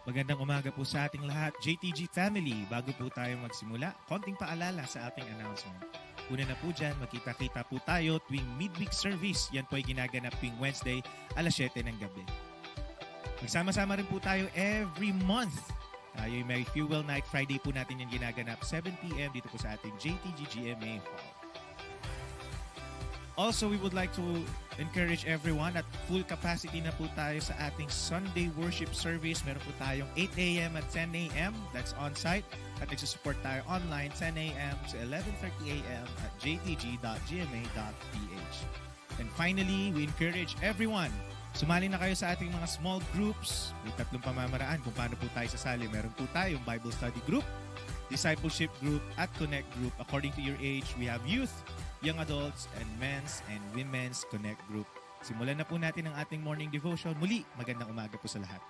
Magandang umaga po sa ating lahat, JTG family. Bago po tayo magsimula, konting paalala sa ating announcement. Una na po dyan, magkita-kita po tayo tuwing midweek service. Yan po ay ginaganap tuwing Wednesday, alas 7 ng gabi. Magsama-sama rin po tayo every month. Tayo may Fuel Night Friday po natin yung ginaganap, 7 p.m. dito po sa ating JTG GMA Hall. Also, we would like to encourage everyone at full capacity na po tayo sa ating Sunday worship service. Meron po tayong 8 a.m. at 10 a.m. That's on-site. At nagsusupport tayo online 10 a.m. to 11:30 a.m. at jtg.gma.ph. And finally, we encourage everyone, sumali na kayo sa ating mga small groups. May 3 pamamaraan kung paano po tayo sasali. Meron po tayong Bible study group, discipleship group, at connect group. According to your age, we have youth, young adults, and men's and women's connect group. Simulan na po natin ang ating morning devotion. Muli, magandang umaga po sa lahat.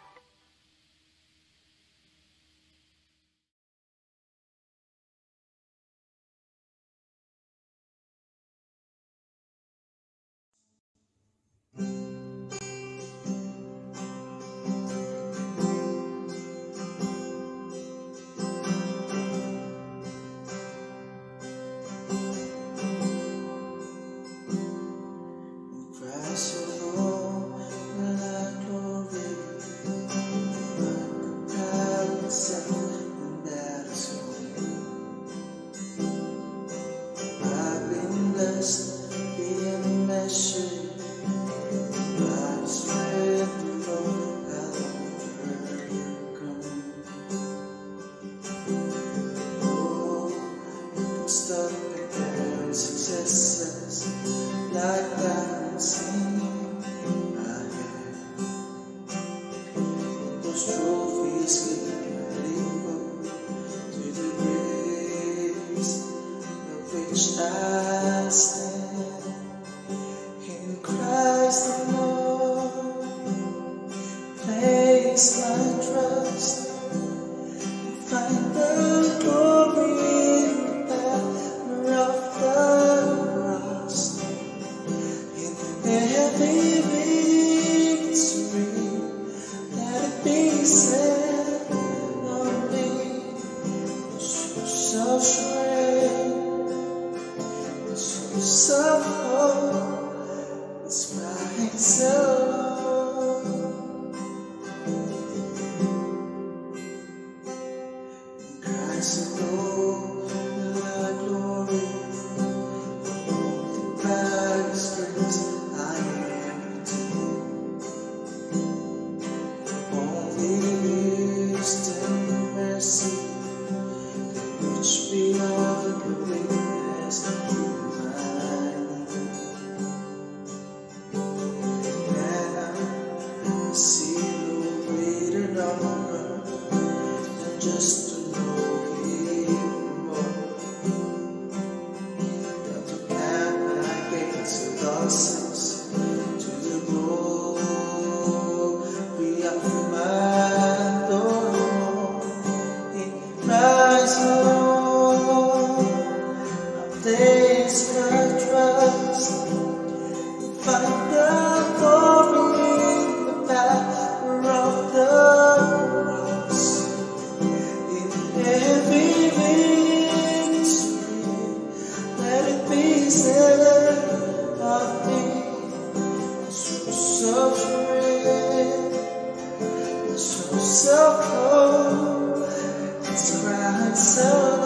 So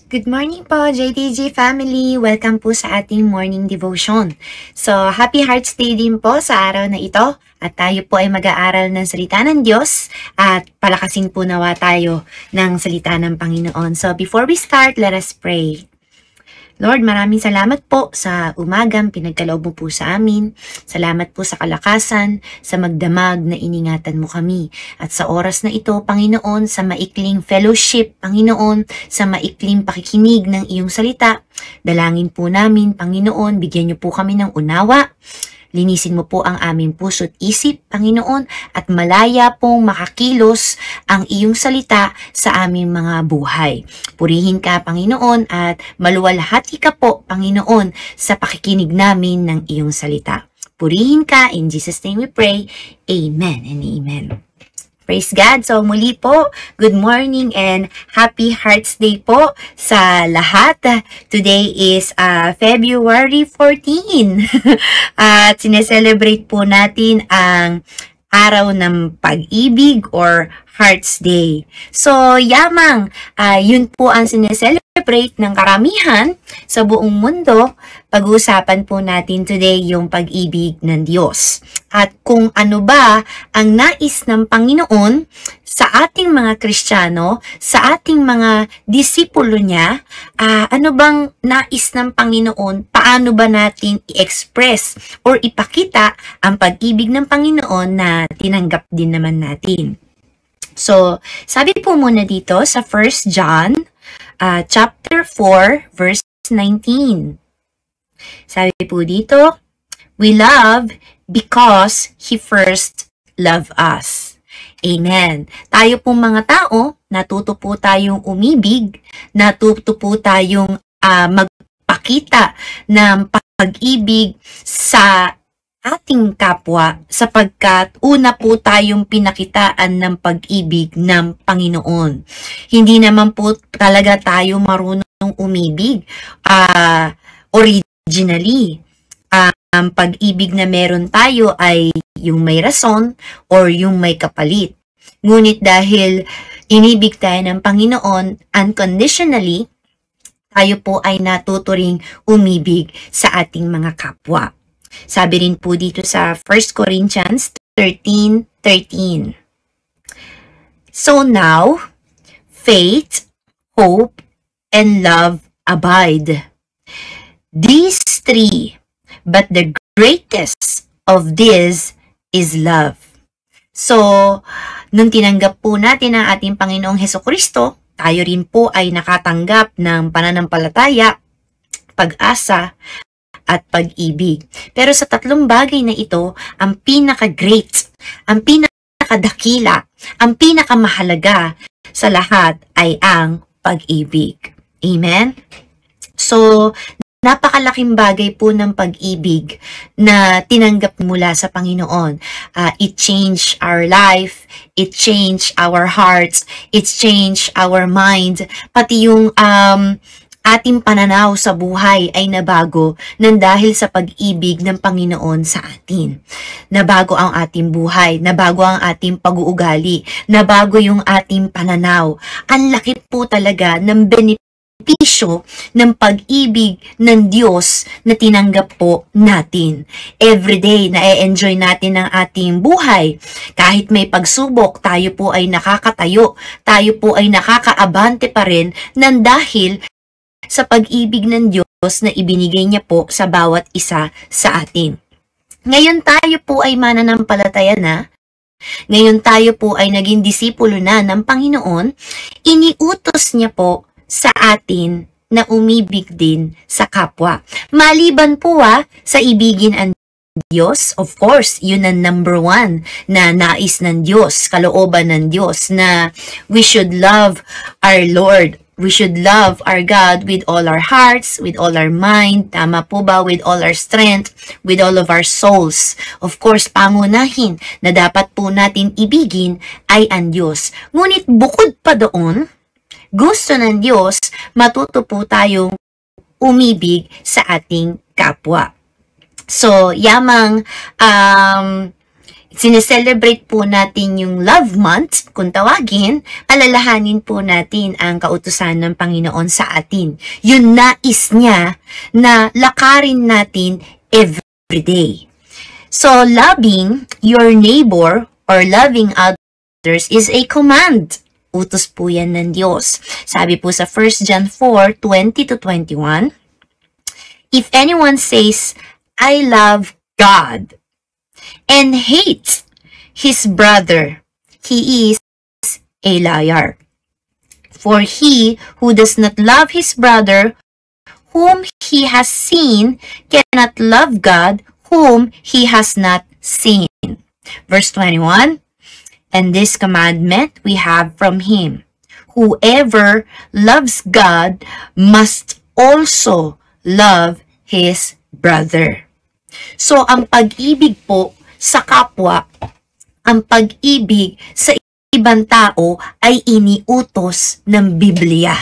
Good morning po, JTG family! Welcome po sa ating morning devotion. So, Happy Hearts Day din po sa araw na ito. At tayo po ay mag-aaral ng salita ng Diyos at palakasin po nawa tayo ng salita ng Panginoon. So, before we start, let us pray. Lord, maraming salamat po sa umagang pinagkaloob mo po sa amin. Salamat po sa kalakasan, sa magdamag na iningatan mo kami. At sa oras na ito, Panginoon, sa maikling fellowship, Panginoon, sa maikling pakikinig ng iyong salita, dalangin po namin, Panginoon, bigyan niyo po kami ng unawa. Linisin mo po ang aming puso't isip, Panginoon, at malaya pong makakilos ang iyong salita sa aming mga buhay. Purihin ka, Panginoon, at maluwalhati ka po, Panginoon, sa pakikinig namin ng iyong salita. Purihin ka, in Jesus' name we pray. Amen and amen. Praise God! So muli po, good morning and Happy Hearts Day po sa lahat. Today is February 14 at sineselebrate po natin ang araw ng pag-ibig or Hearts Day. So yamang, yun po ang sineselebrate ng karamihan sa buong mundo. Pag-uusapan po natin today yung pag-ibig ng Diyos. At kung ano ba ang nais ng Panginoon sa ating mga Kristiyano, sa ating mga disipulo niya, ano bang nais ng Panginoon, paano ba natin i-express or ipakita ang pag-ibig ng Panginoon na tinanggap din naman natin. So, sabi po muna dito sa 1 John chapter 4 verse 19. Sabi po dito, we love because He first loved us. Amen. Tayo pong mga tao, natuto po tayong umibig, natuto po tayong magpakita ng pag-ibig sa ating kapwa sapagkat una po tayong pinakitaan ng pag-ibig ng Panginoon. Hindi naman po talaga tayo marunong umibig originally. Ang pag-ibig na meron tayo ay yung may rason or yung may kapalit. Ngunit dahil inibig tayo ng Panginoon unconditionally, tayo po ay natuto ring umibig sa ating mga kapwa. Sabi rin po dito sa 1 Corinthians 13:13. So now, faith, hope, and love abide. These three, but the greatest of these is love. So, nung tinanggap po natin ang ating Panginoong Hesukristo, tayo rin po ay nakatanggap ng pananampalataya, pag-asa, at pag-ibig. Pero sa tatlong bagay na ito, ang pinaka-great, ang pinaka-dakila, ang pinakamahalaga sa lahat ay ang pag-ibig. Amen? So, napakalaking bagay po ng pag-ibig na tinanggap mula sa Panginoon. It changed our life, it changed our hearts, it changed our mind, pati yung ating pananaw sa buhay ay nabago nang dahil sa pag-ibig ng Panginoon sa atin. Nabago ang ating buhay, nabago ang ating pag-uugali, nabago yung ating pananaw. Ang laki po talaga ng benepisyo ng pag-ibig ng Diyos na tinanggap po natin. Everyday na-enjoy natin ang ating buhay. Kahit may pagsubok, tayo po ay nakakatayo, tayo po ay nakakaabante pa rin nang dahil sa pag-ibig ng Diyos na ibinigay niya po sa bawat isa sa atin. Ngayon tayo po ay mananampalataya na, ngayon tayo po ay naging disipulo na ng Panginoon, iniutos niya po sa atin na umibig din sa kapwa. Maliban po sa ibigin ang Diyos, of course, yun ang number one na nais ng Diyos, kalooban ng Diyos, na we should love our Lord. We should love our God with all our hearts, with all our mind, tama po ba, with all our strength, with all of our souls. Of course, pangunahin na dapat po natin ibigin ay ang Diyos. Ngunit bukod pa doon, gusto ng Diyos, matuto po tayong umibig sa ating kapwa. So, yamang sineselebrate po natin yung Love Month, kung tawagin, alalahanin po natin ang kautusan ng Panginoon sa atin. Yung nais niya na lakarin natin every day. So, loving your neighbor or loving others is a command. Utos po yan ng Diyos. Sabi po sa 1 John 4:20-21, if anyone says, I love God, and hates his brother, he is a liar. For he who does not love his brother, whom he has seen, cannot love God, whom he has not seen. Verse 21, and this commandment we have from him, whoever loves God must also love his brother. So, ang pag-ibig po sa kapwa, ang pag-ibig sa ibang tao ay iniutos ng Biblia.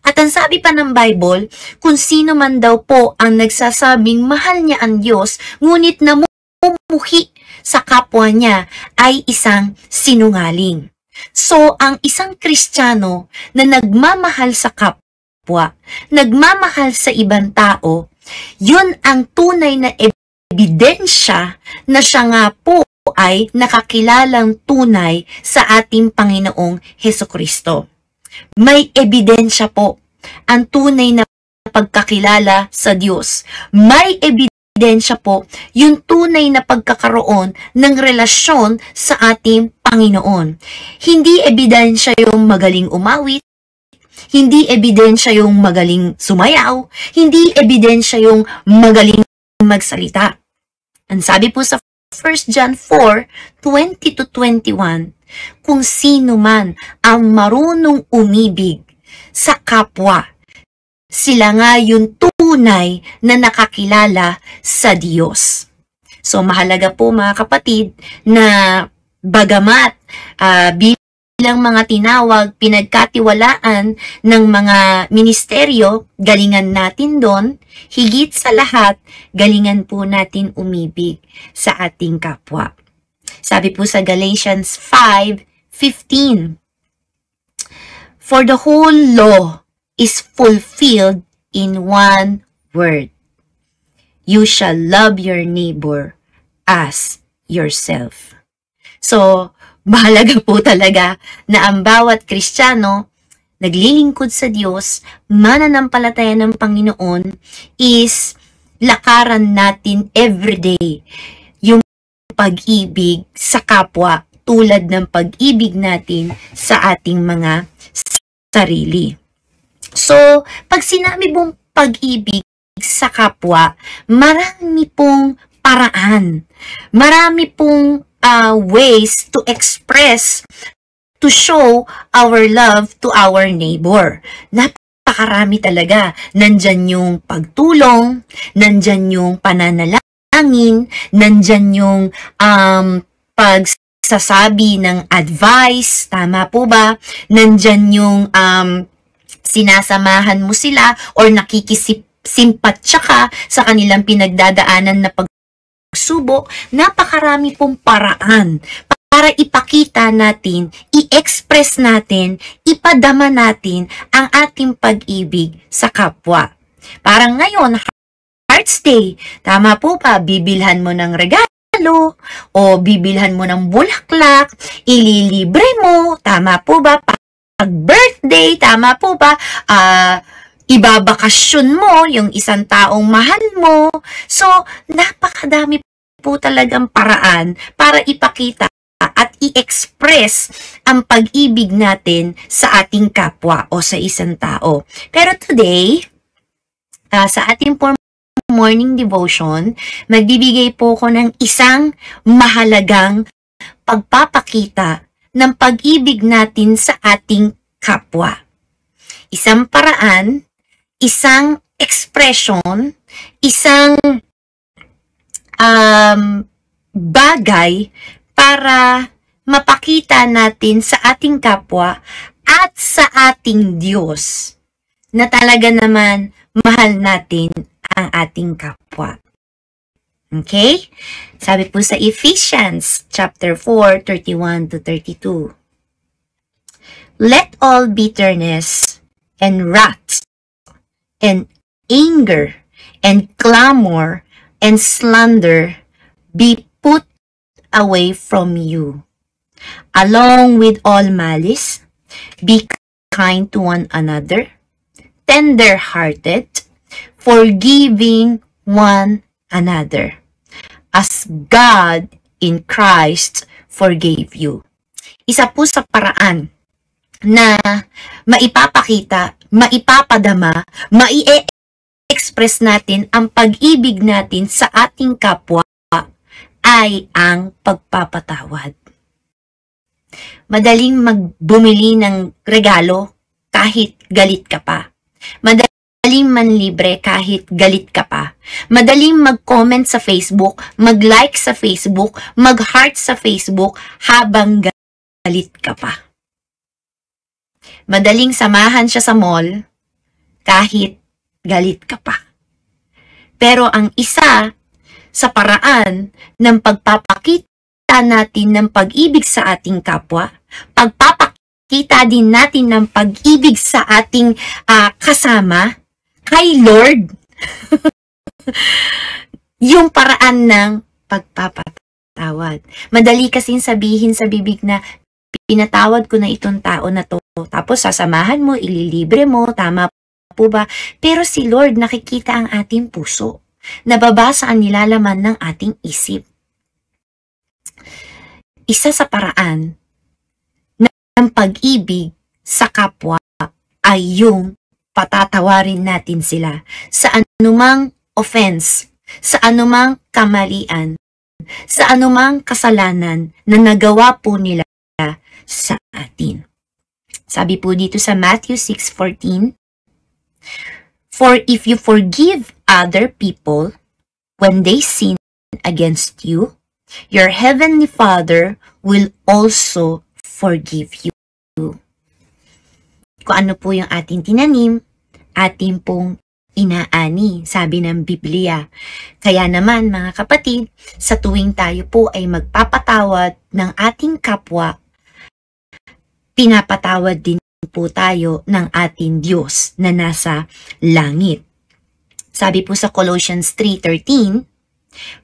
At ang sabi pa ng Bible, kung sino man daw po ang nagsasabing mahal niya ang Diyos, ngunit namumuhi sa kapwa niya ay isang sinungaling. So, ang isang Kristiyano na nagmamahal sa kapwa, nagmamahal sa ibang tao, yun ang tunay na ebidensya na siya nga po ay nakakilalang tunay sa ating Panginoong Hesukristo. May ebidensya po ang tunay na pagkakilala sa Diyos. May ebidensya po yung tunay na pagkakaroon ng relasyon sa ating Panginoon. Hindi ebidensya yung magaling umawit, hindi ebidensya yung magaling sumayaw, hindi ebidensya yung magaling magsalita. Ang sabi po sa 1 John 4:20-21, kung sino man ang marunong umibig sa kapwa, sila nga yung tunay na nakakilala sa Diyos. So mahalaga po mga kapatid na bagamat bilang mga tinawag, pinagkatiwalaan ng mga ministeryo, galingan natin doon, higit sa lahat, galingan po natin umibig sa ating kapwa. Sabi po sa Galatians 5:15, for the whole law is fulfilled in one word. You shall love your neighbor as yourself. So, mahalaga po talaga na ang bawat Kristiyano naglilingkod sa Diyos, mananampalataya ng Panginoon, is lakaran natin everyday yung pag-ibig sa kapwa tulad ng pag-ibig natin sa ating mga sarili. So, pag sinabi mong pag-ibig sa kapwa, marami pong paraan, marami pong ways to express, to show our love to our neighbor. Napakarami talaga. Nandyan yung pagtulong, nandyan yung pananalangin, nandyan yung pagsasabi ng advice, tama po ba? Nandyan yung sinasamahan mo sila or nakikisimpatsya ka sa kanilang pinagdadaanan na pagsubok. Napakarami pong paraan para ipakita natin, i-express natin, ipadama natin ang ating pag-ibig sa kapwa. Parang ngayon, Hearts Day, tama po ba? Bibilhan mo ng regalo o bibilhan mo ng bulaklak, ililibre mo, tama po ba? Pag birthday, tama po ba? Ibabakasyon mo yung isang taong mahal mo. So, napakadami po talagang paraan para ipakita at i-express ang pag-ibig natin sa ating kapwa o sa isang tao. Pero today, sa ating morning devotion, magbibigay po ko ng isang mahalagang pagpapakita ng pag-ibig natin sa ating kapwa. Isang paraan, isang expression, isang bagay para mapakita natin sa ating kapwa at sa ating Diyos na talaga naman mahal natin ang ating kapwa. Okay? Sabi po sa Ephesians chapter 4, 31 to 32. Let all bitterness and wrath and anger and clamor and slander be put away from you. Along with all malice, be kind to one another, tender-hearted, forgiving one another, as God in Christ forgave you. Isa po sa paraan na maipapakita, maipapadama, mai-express natin ang pag-ibig natin sa ating kapwa ay ang pagpapatawad. Madaling magbumili ng regalo kahit galit ka pa. Madaling manlibre kahit galit ka pa. Madaling mag-comment sa Facebook, mag-like sa Facebook, mag-heart sa Facebook habang galit ka pa. Madaling samahan siya sa mall kahit galit ka pa. Pero ang isa sa paraan ng pagpapakita natin ng pag-ibig sa ating kapwa, pagpapakita din natin ng pag-ibig sa ating kasama kay Lord, yung paraan ng pagpapatawad. Madali kasing sabihin sa bibig na pinatawad ko na itong tao na to. Tapos sasamahan mo, ililibre mo, tama po ba? Pero si Lord nakikita ang ating puso. Nababasa ang nilalaman ng ating isip. Isa sa paraan ng pag-ibig sa kapwa ay yung patatawarin natin sila sa anumang offense, sa anumang kamalian, sa anumang kasalanan na nagawa po nila sa atin. Sabi po dito sa Matthew 6:14, for if you forgive other people when they sin against you, your heavenly Father will also forgive you. Kung ano po yung ating tinanim, ating pong inaani, sabi ng Biblia. Kaya naman mga kapatid, sa tuwing tayo po ay magpapatawad ng ating kapwa, pinapatawad din po tayo ng ating Diyos na nasa langit. Sabi po sa Colossians 3:13,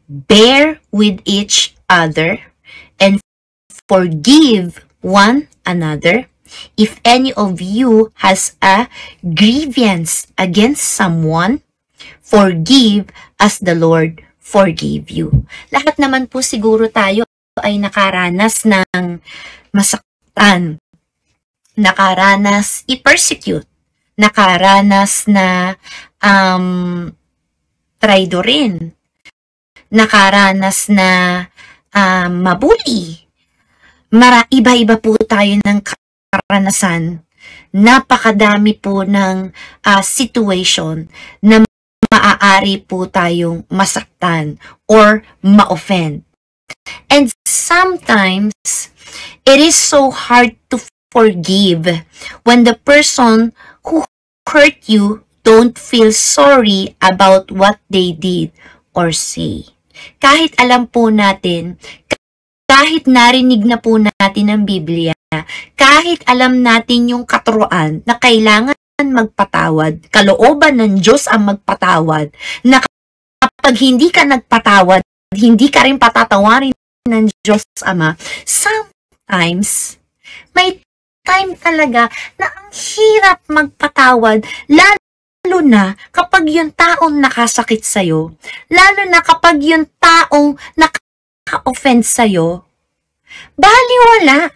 bear with each other and forgive one another if any of you has a grievance against someone, forgive as the Lord forgave you. Lahat naman po siguro tayo ay nakaranas ng masaktan, nakaranas i-persecute, nakaranas na traidorin, nakaranas na mabuli. Iba-iba po tayo ng karanasan. Napakadami po ng situation na maaari po tayong masaktan or ma-offend. And sometimes, it is so hard to forgive when the person who hurt you don't feel sorry about what they did or say. Kahit alam po natin, kahit narinig na po natin ang Biblia, kahit alam natin yung katuruan na kailangan magpatawad, kalooban ng Diyos ang magpatawad, na kapag hindi ka nagpatawad, hindi ka rin patatawarin ng Diyos Ama, sometimes, may time talaga na ang hirap magpatawad, lalo na kapag yung taong nakasakit sa'yo, lalo na kapag yung taong naka-offend sa'yo, baliwala.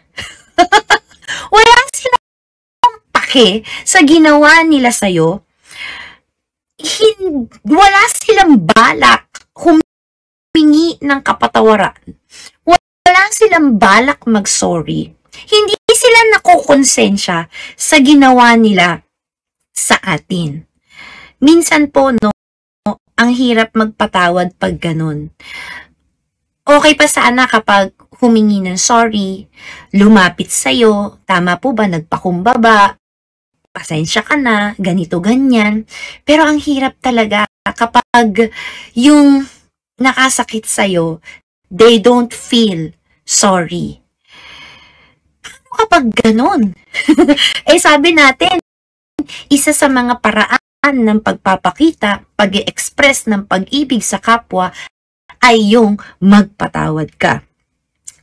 Wala silang pake sa ginawa nila sa'yo. Wala silang balak humingi ng kapatawaran. Wala silang balak mag-sorry. Hindi sila nakukonsensya sa ginawa nila sa atin. Minsan po, no, ang hirap magpatawad pag ganun. Okay pa sana kapag humingi ng sorry, lumapit sa'yo, tama po ba, nagpakumbaba, pasensya ka na, ganito, ganyan. Pero ang hirap talaga kapag yung nakasakit sa'yo, they don't feel sorry. Kapag ganon, sabi natin, isa sa mga paraan ng pagpapakita, pag-i-express ng pag-ibig sa kapwa ay yung magpatawad ka.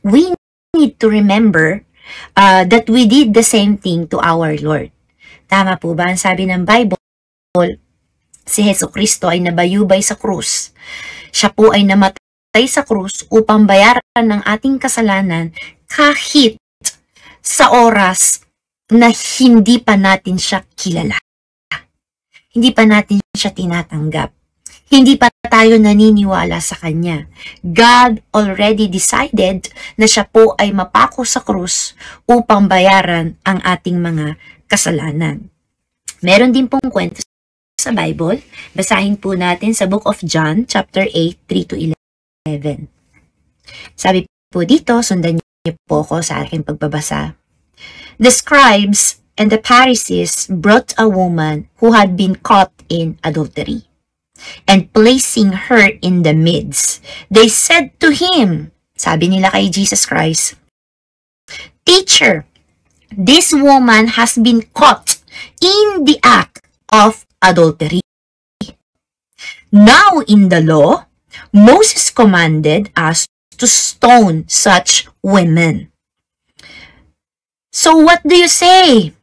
We need to remember that we did the same thing to our Lord. Tama po ba? Ang sabi ng Bible, si Jesucristo ay nabayubay sa krus. Siya po ay namatay sa krus upang bayaran ng ating kasalanan kahit sa oras na hindi pa natin siya kilala. Hindi pa natin siya tinatanggap. Hindi pa tayo naniniwala sa Kanya. God already decided na siya po ay mapako sa krus upang bayaran ang ating mga kasalanan. Meron din pong kwento sa Bible. Basahin po natin sa Book of John, chapter 8, 3-11. Sabi po dito, sundan niyo po ako sa aking pagbabasa. The scribes and the Pharisees brought a woman who had been caught in adultery. And placing her in the midst, they said to him, sabi nila kay Jesus Christ, Teacher, this woman has been caught in the act of adultery. Now in the law, Moses commanded us to stone such women. So what do you say?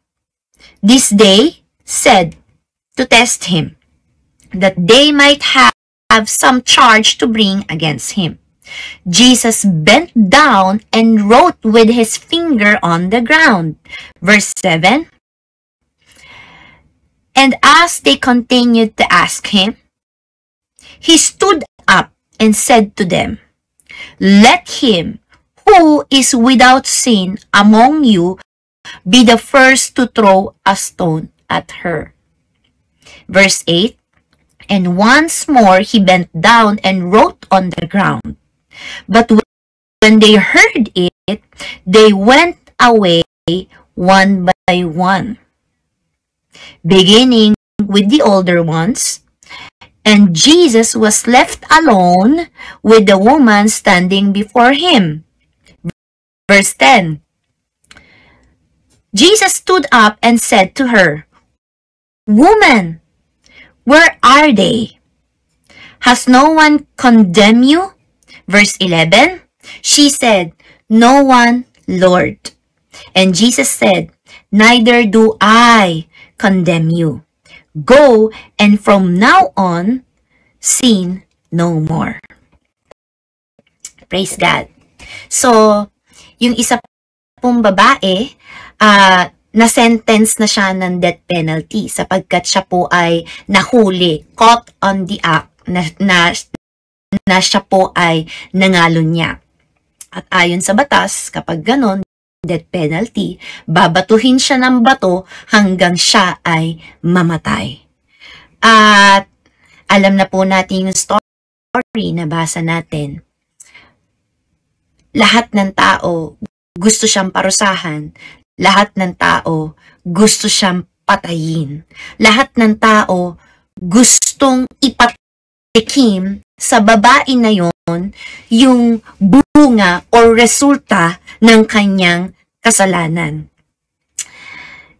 This they said to test him, that they might have some charge to bring against him. Jesus bent down and wrote with his finger on the ground. Verse 7. And as they continued to ask him, he stood up and said to them, Let him who is without sin among you be the first to throw a stone at her. Verse 8. And once more he bent down and wrote on the ground. But when they heard it, they went away one by one, beginning with the older ones. And Jesus was left alone with the woman standing before him. Verse 10. Jesus stood up and said to her, Woman, where are they? Has no one condemned you? Verse 11. She said, No one, Lord. And Jesus said, Neither do I condemn you. Go, and from now on, sin no more. Praise God. So, yung isa pong babae, na-sentence na siya ng death penalty sapagkat siya po ay nahuli, caught on the act, na siya po ay nangalo niya. At ayon sa batas, kapag ganon, death penalty, babatuhin siya ng bato hanggang siya ay mamatay. At alam na po natin yung story na basa natin. Lahat ng tao gusto siyang parusahan. Lahat ng tao gusto siyang patayin. Lahat ng tao gustong ipatikim sa babae na yon yung bunga o resulta ng kanyang kasalanan.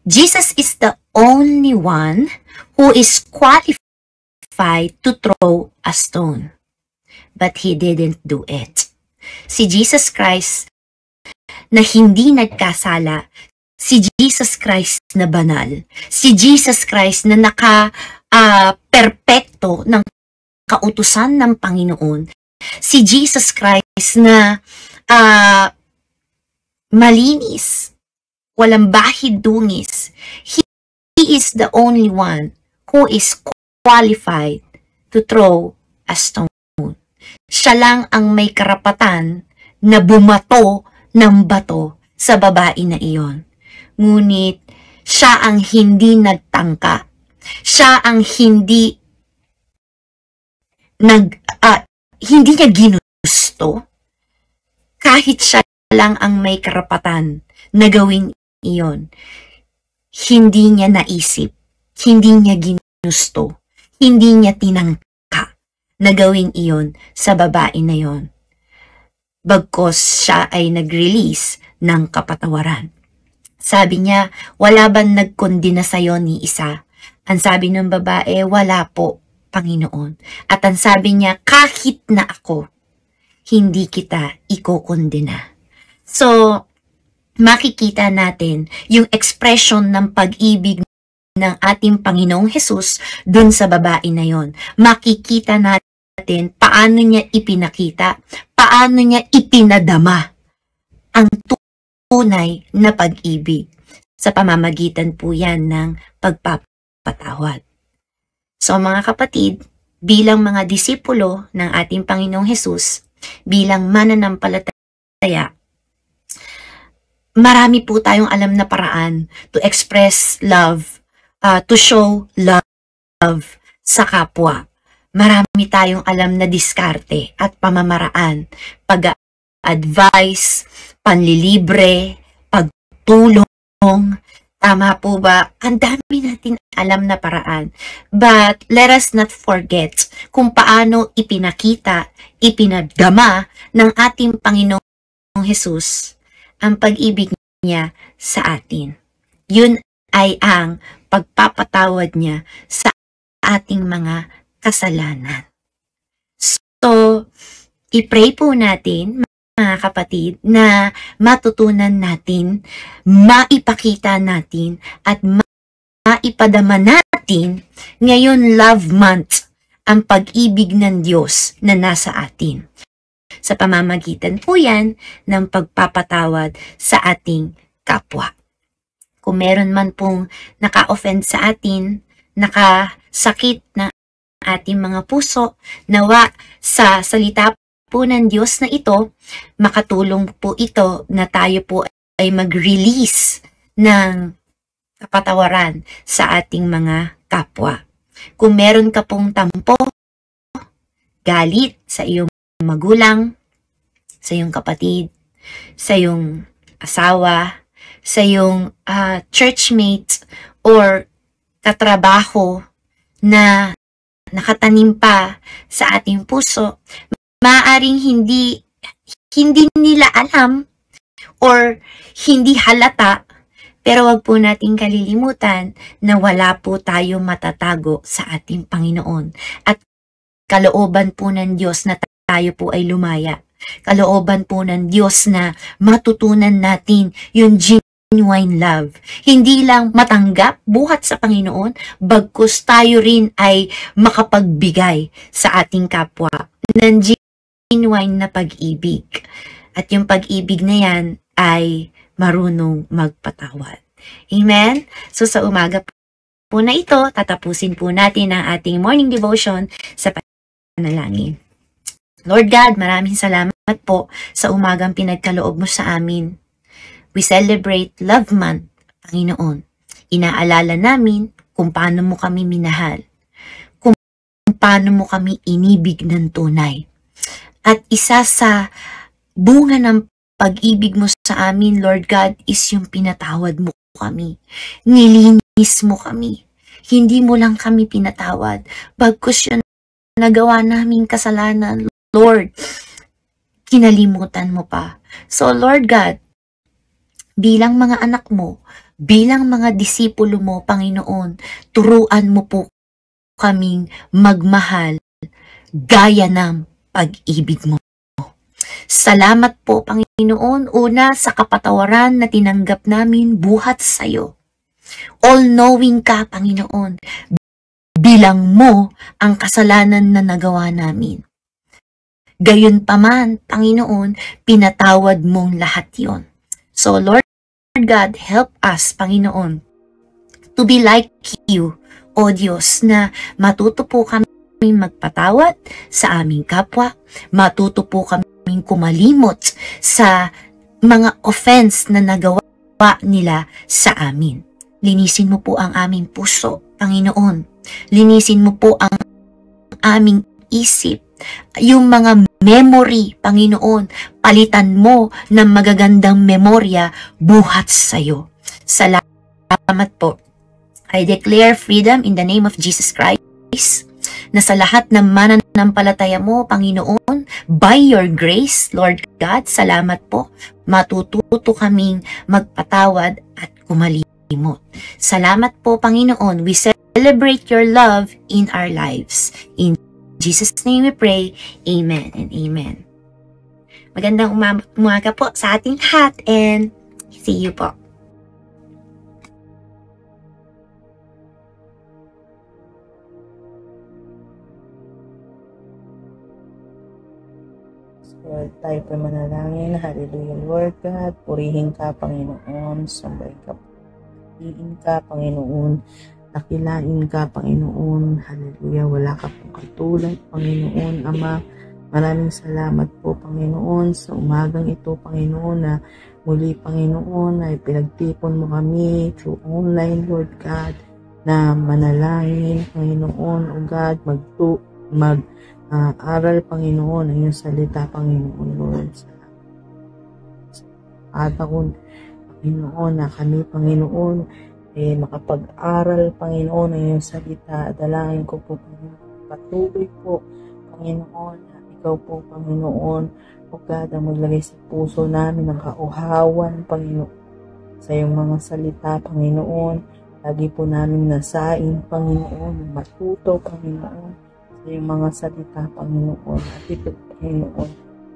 Jesus is the only one who is qualified to throw a stone. But he didn't do it. Si Jesus Christ na hindi nagkasala, si Jesus Christ na banal, si Jesus Christ na naka-perpekto ng kautusan ng Panginoon, si Jesus Christ na malinis, walang bahid dungis. He is the only one who is qualified to throw a stone. Siya lang ang may karapatan na bumato ng bato sa babae na iyon. Ngunit siya ang hindi nagtangka. Siya ang hindi niya ginusto. Kahit siya lang ang may karapatan na gawin iyon. Hindi niya naisip, hindi niya ginusto, hindi niya tinangka na gawin iyon sa babae na yon. Bagkos siya ay nag-release ng kapatawaran. Sabi niya, wala bang nagkondina sa'yo ni isa? Ang sabi ng babae, wala po, Panginoon. At ang sabi niya, kahit na ako, hindi kita ikokondina. So, makikita natin yung expression ng pag-ibig ng ating Panginoong Hesus dun sa babae na yon. Makikita natin paano niya ipinakita, paano niya ipinadama ang tunay na pag-ibig. Sa pamamagitan po yan ng pagpapatawad. So mga kapatid, bilang mga disipulo ng ating Panginoong Hesus, bilang mananampalataya, marami po tayong alam na paraan to express love, to show love sa kapwa. Marami tayong alam na diskarte at pamamaraan, pag-advise, panlilibre, pagtulong. Tama po ba? Ang dami natin alam na paraan. But let us not forget kung paano ipinakita, ipinadama ng ating Panginoong Hesus ang pag-ibig niya sa atin. Yun ay ang pagpapatawad niya sa ating mga kasalanan. So, i-pray po natin, mga kapatid, na matutunan natin, maipakita natin, at maipadama natin ngayon Love Month ang pag-ibig ng Diyos na nasa atin. Sa pamamagitan po yan ng pagpapatawad sa ating kapwa. Kung meron man pong naka-offend sa atin, nakasakit na ating mga puso, nawa sa salita po ng Diyos na ito, makatulong po ito na tayo po ay mag-release ng kapatawaran sa ating mga kapwa. Kung meron ka pong tampo, galit sa iyong magulang, sa iyong kapatid, sa iyong asawa, sa iyong churchmate or katrabaho na nakatanim pa sa ating puso, maaaring hindi nila alam or hindi halata, pero wag po nating kalilimutan na wala po tayo matatago sa ating Panginoon. At kalooban po ng Diyos na tayo po ay lumaya. Kalooban po ng Diyos na matutunan natin yung genuine love. Hindi lang matanggap buhat sa Panginoon, bagkus tayo rin ay makapagbigay sa ating kapwa ng genuine na pag-ibig. At yung pag-ibig na yan ay marunong magpatawad. Amen? So sa umaga po na ito, tatapusin po natin ang ating morning devotion sa panalangin. Lord God, maraming salamat po sa umagang pinagkaloob mo sa amin. We celebrate Love Month, Panginoon. Inaalala namin kung paano mo kami minahal, kung paano mo kami inibig ng tunay. At isa sa bunga ng pag-ibig mo sa amin, Lord God, is yung pinatawad mo kami. Nilinis mo kami. Hindi mo lang kami pinatawad. Bagkus yun nagawa naming kasalanan, Lord, kinalimutan mo pa. So, Lord God, bilang mga anak mo, bilang mga disipulo mo, Panginoon, turuan mo po kaming magmahal gaya ng pag-ibig mo. Salamat po, Panginoon, una sa kapatawaran na tinanggap namin buhat sa iyo. All-knowing ka, Panginoon, bilang mo ang kasalanan na nagawa namin. Gayunpaman, Panginoon, pinatawad mong lahat yon. So, Lord God, help us, Panginoon, to be like you, O Diyos, na matuto po kami magpatawad sa aming kapwa, matuto po kami kumalimot sa mga offense na nagawa nila sa amin. Linisin mo po ang aming puso, Panginoon. Linisin mo po ang aming isip, yung mga memory, Panginoon, palitan mo ng magagandang memorya buhat sa'yo. Salamat po. I declare freedom in the name of Jesus Christ. na sa lahat ng mananampalataya mo, Panginoon, by your grace, Lord God, salamat po, matututo kaming magpatawad at kumalimot. Salamat po, Panginoon. We celebrate your love in our lives. In Jesus' name we pray. Amen and amen. Magandang umaga po sa ating lahat and see you po. Lord, tayo po manalangin. Hallelujah, Lord God. Purihin ka, Panginoon. Sambahin ka, purihin ka, Panginoon. Dakilain ka, Panginoon. Hallelujah. Wala ka pong katulad, Panginoon. Ama, maraming salamat po, Panginoon, sa umagang ito, Panginoon, na muli, Panginoon, ay pinagtipon mo kami through online, Lord God, na manalangin, Panginoon, O God, aral, Panginoon, ang iyong salita, Panginoon, Lord. At ako, Panginoon, na kami, Panginoon, makapag-aral, Panginoon, ang iyong salita. Dalangin ko po, Panginoon, patuloy po, Panginoon, na ikaw po, Panginoon, O God, ang maglagay sa puso namin ng kauhawan, Panginoon, sa iyong mga salita, Panginoon. Lagi po namin nasain, Panginoon, matuto, Panginoon, sa iyong mga salita, Panginoon. At ito, Panginoon,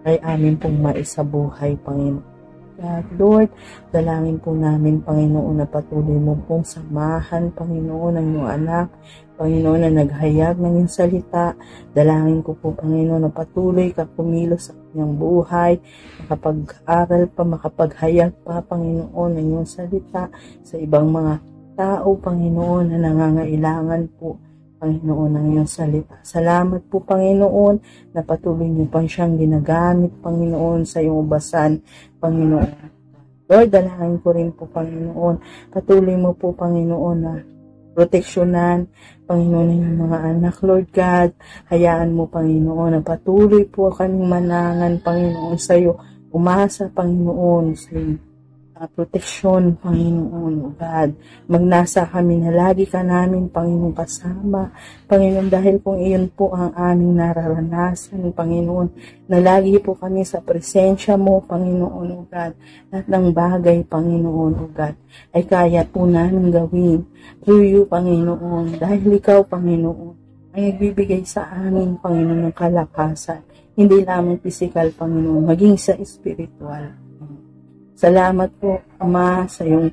ay amin pong maisabuhay, Panginoon. God, Lord, dalangin po namin, Panginoon, na patuloy mo pong samahan, Panginoon, ang iyong anak, Panginoon, na naghayag ng iyong salita. Dalangin ko po, Panginoon, na patuloy ka kumilos sa kanyang buhay, makapag-aral pa, makapaghayag pa, Panginoon, ng iyong salita sa ibang mga tao, Panginoon, na nangangailangan po, Panginoon, ang iyong salita. Salamat po, Panginoon, na patuloy niyo pang siyang ginagamit, Panginoon, sa iyong ubasan, Panginoon. Lord, dalangin ko rin po, Panginoon, patuloy mo po, Panginoon, na proteksyonan, Panginoon, ng iyong mga anak, Lord God. Hayaan mo, Panginoon, na patuloy po kaming manangan, Panginoon, sa iyo. Umasa, Panginoon, sa iyo. Proteksyon, Panginoon, God. Magnasa kami na lagi ka namin, Panginoon, kasama. Panginoon, dahil kung iyon po ang aming nararanasan, Panginoon, na lagi po kami sa presensya mo, Panginoon, God. Lahat ng bagay, Panginoon, God, ay kaya po namin gawin through you, Panginoon. Dahil ikaw, Panginoon, ay nagbibigay sa amin, Panginoon, ng kalakasan. Hindi lamang physical, Panginoon, maging sa spiritual. Salamat po, Ama, sa iyong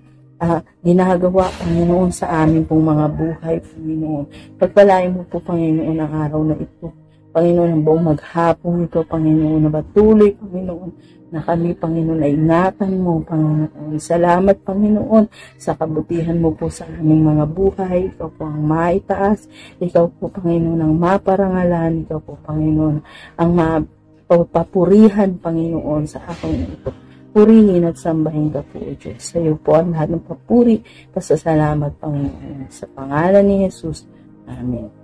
ginagawa, Panginoon, sa amin pong mga buhay, Panginoon. Pagpalain mo po, Panginoon, ang araw na ito. Panginoon, ang buong maghapon ito, Panginoon, na patuloy, Panginoon, na kami, Panginoon, ay ingatan mo, Panginoon. Salamat, Panginoon, sa kabutihan mo po sa aming mga buhay. Ikaw po ang maitaas. Ikaw po, Panginoon, ang maparangalan. Ikaw po, Panginoon, ang mapapurihan, Panginoon, sa aking ito. Purihin at sambahin ka po, Diyos. Sa iyo po ang lahat ng papuri, pasasalamat, Panginoon. Sa pangalan ni Jesus. Amen.